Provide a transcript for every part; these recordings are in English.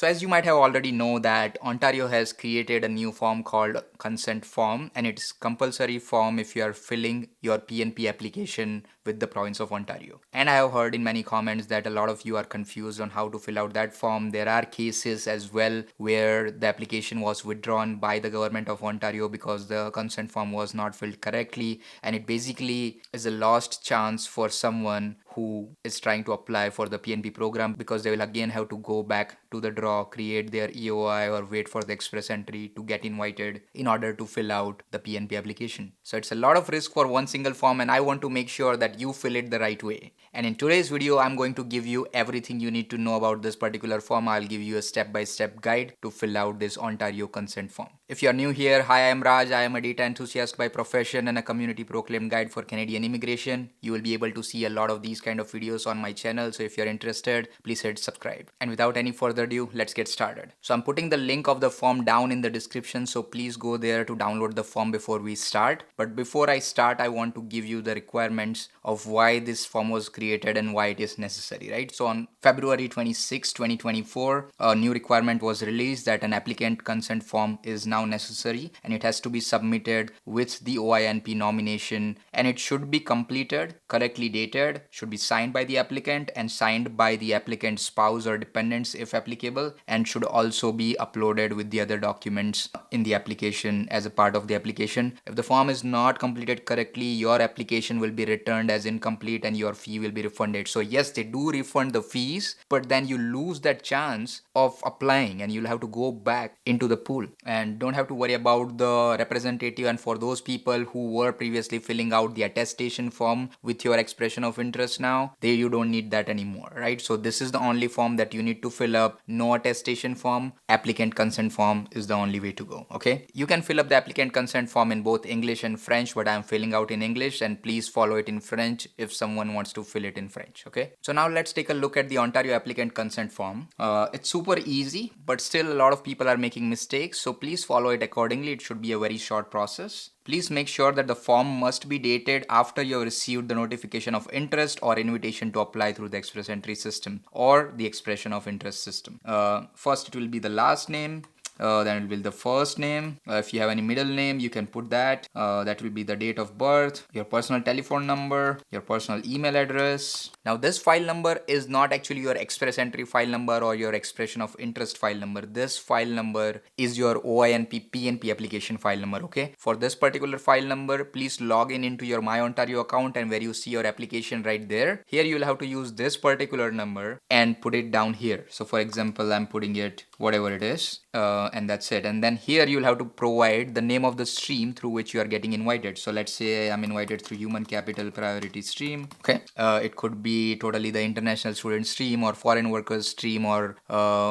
So as you might have already know that Ontario has created a new form called consent form, and it's compulsory form if you are filling your PNP application with the province of Ontario. And I have heard in many comments that a lot of you are confused on how to fill out that form. There are cases as well where the application was withdrawn by the government of Ontario because the consent form was not filled correctly, and it basically is a lost chance for someone who is trying to apply for the PNP program, because they will again have to go back to the draw, create their EOI, or wait for the express entry to get invited in order to fill out the PNP application. So it's a lot of risk for one single form, and I want to make sure that you fill it the right way. And in today's video, I'm going to give you everything you need to know about this particular form. I'll give you a step-by-step guide to fill out this Ontario consent form. If you're new here, hi, I'm Raj. I am a data enthusiast by profession and a community proclaimed guide for Canadian immigration. You will be able to see a lot of these kind of videos on my channel. So if you're interested, please hit subscribe. And without any further ado, let's get started. So I'm putting the link of the form down in the description. So please go there to download the form before we start. But before I start, I want to give you the requirements of why this form was created and why it is necessary, right? So on February 26, 2024, a new requirement was released that an applicant consent form is now necessary, and it has to be submitted with the OINP nomination, and it should be completed, correctly dated, should be signed by the applicant and signed by the applicant's spouse or dependents if applicable, and should also be uploaded with the other documents in the application as a part of the application. If the form is not completed correctly, your application will be returned as incomplete and your fee will be refunded. So yes, they do refund the fees, but then you lose that chance of applying and you'll have to go back into the pool and don't have to worry about the representative. And for those people who were previously filling out the attestation form with your expression of interest, now you don't need that anymore, right? So this is the only form that you need to fill up. No attestation form, applicant consent form is the only way to go. Okay, you can fill up the applicant consent form in both English and French, but I'm filling out in English, and please follow it in French if someone wants to fill it in French. Okay, so now let's take a look at the Ontario applicant consent form. It's super easy, but still a lot of people are making mistakes, so please follow it accordingly. It should be a very short process. Please make sure that the form must be dated after you have received the notification of interest or invitation to apply through the express entry system or the expression of interest system. First, it will be the last name. Then it will be the first name. If you have any middle name, you can put that. That will be the date of birth, your personal telephone number, your personal email address. Now this file number is not actually your express entry file number or your expression of interest file number. This file number is your OINP PNP application file number. Okay, for this particular file number, please log in into your My Ontario account, and where you see your application right there, here you will have to use this particular number and put it down here. So for example, I'm putting it whatever it is, and that's it. And then here you'll have to provide the name of the stream through which you are getting invited. So let's say I'm invited through human capital priority stream. Okay, it could be totally the international student stream or foreign workers stream or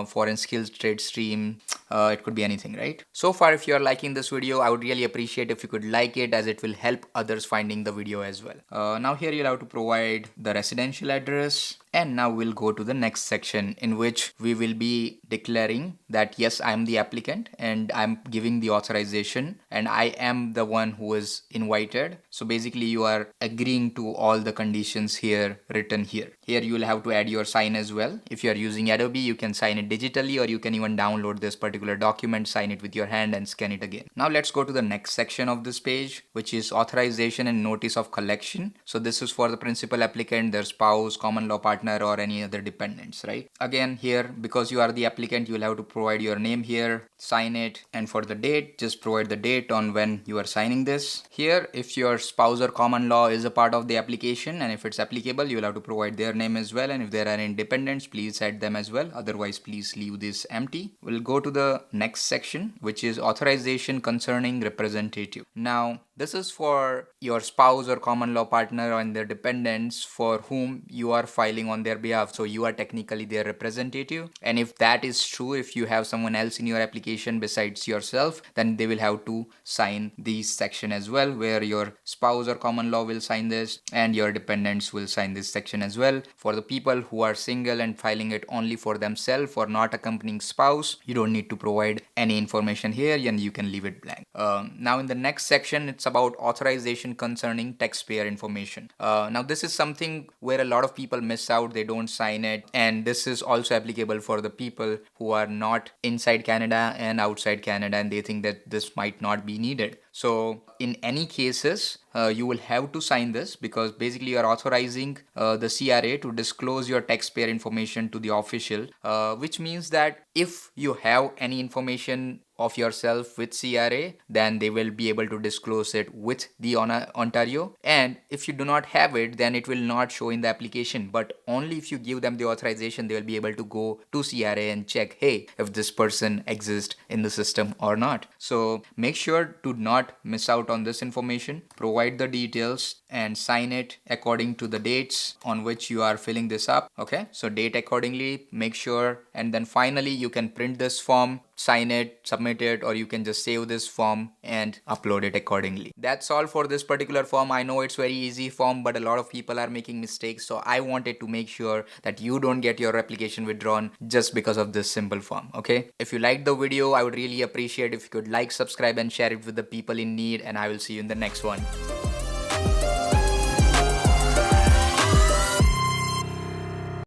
foreign skills trade stream. It could be anything, right? So far, if you are liking this video, I would really appreciate if you could like it, as it will help others finding the video as well. Now here you'll have to provide the residential address. And now we'll go to the next section, in which we will be declaring that yes, I am the applicant and I'm giving the authorization and I am the one who is invited. So basically you are agreeing to all the conditions here written here. Here you will have to add your sign as well. If you are using Adobe, you can sign it digitally, or you can even download this particular document, sign it with your hand and scan it again. Now let's go to the next section of this page, which is authorization and notice of collection. So this is for the principal applicant, their spouse, common law partner, or any other dependents, right? Again, here, because you are the applicant, you will have to provide your name here, sign it, and for the date, just provide the date on when you are signing this. Here, if your spouse or common law is a part of the application, and if it's applicable, you will have to provide their name as well, and if there are any dependents, please add them as well. Otherwise, please leave this empty. We'll go to the next section, which is authorization concerning representative. Now, this is for your spouse or common law partner and their dependents for whom you are filing on their behalf. So you are technically their representative. And if that is true, if you have someone else in your application besides yourself, then they will have to sign this section as well, where your spouse or common law will sign this and your dependents will sign this section as well. For the people who are single and filing it only for themselves or not accompanying spouse, you don't need to provide any information here and you can leave it blank. Now in the next section, it's about authorization concerning taxpayer information. Now, this is something where a lot of people miss out, they don't sign it, and this is also applicable for the people who are not inside Canada and outside Canada, and they think that this might not be needed. So, in any cases, you will have to sign this because basically you are authorizing the CRA to disclose your taxpayer information to the official, which means that if you have any information of yourself with CRA, then they will be able to disclose it with the Ontario. And if you do not have it, then it will not show in the application. But only if you give them the authorization, they will be able to go to CRA and check, hey, if this person exists in the system or not. So make sure to not miss out on this information. Provide the details and sign it according to the dates on which you are filling this up. Okay, so date accordingly, make sure, and then finally you can print this form, sign it, submit it, or you can just save this form and upload it accordingly. That's all for this particular form. I know it's very easy form, but a lot of people are making mistakes, so I wanted to make sure that you don't get your application withdrawn just because of this simple form. Okay, if you liked the video, I would really appreciate if you could like, subscribe and share it with the people in need, and I will see you in the next one.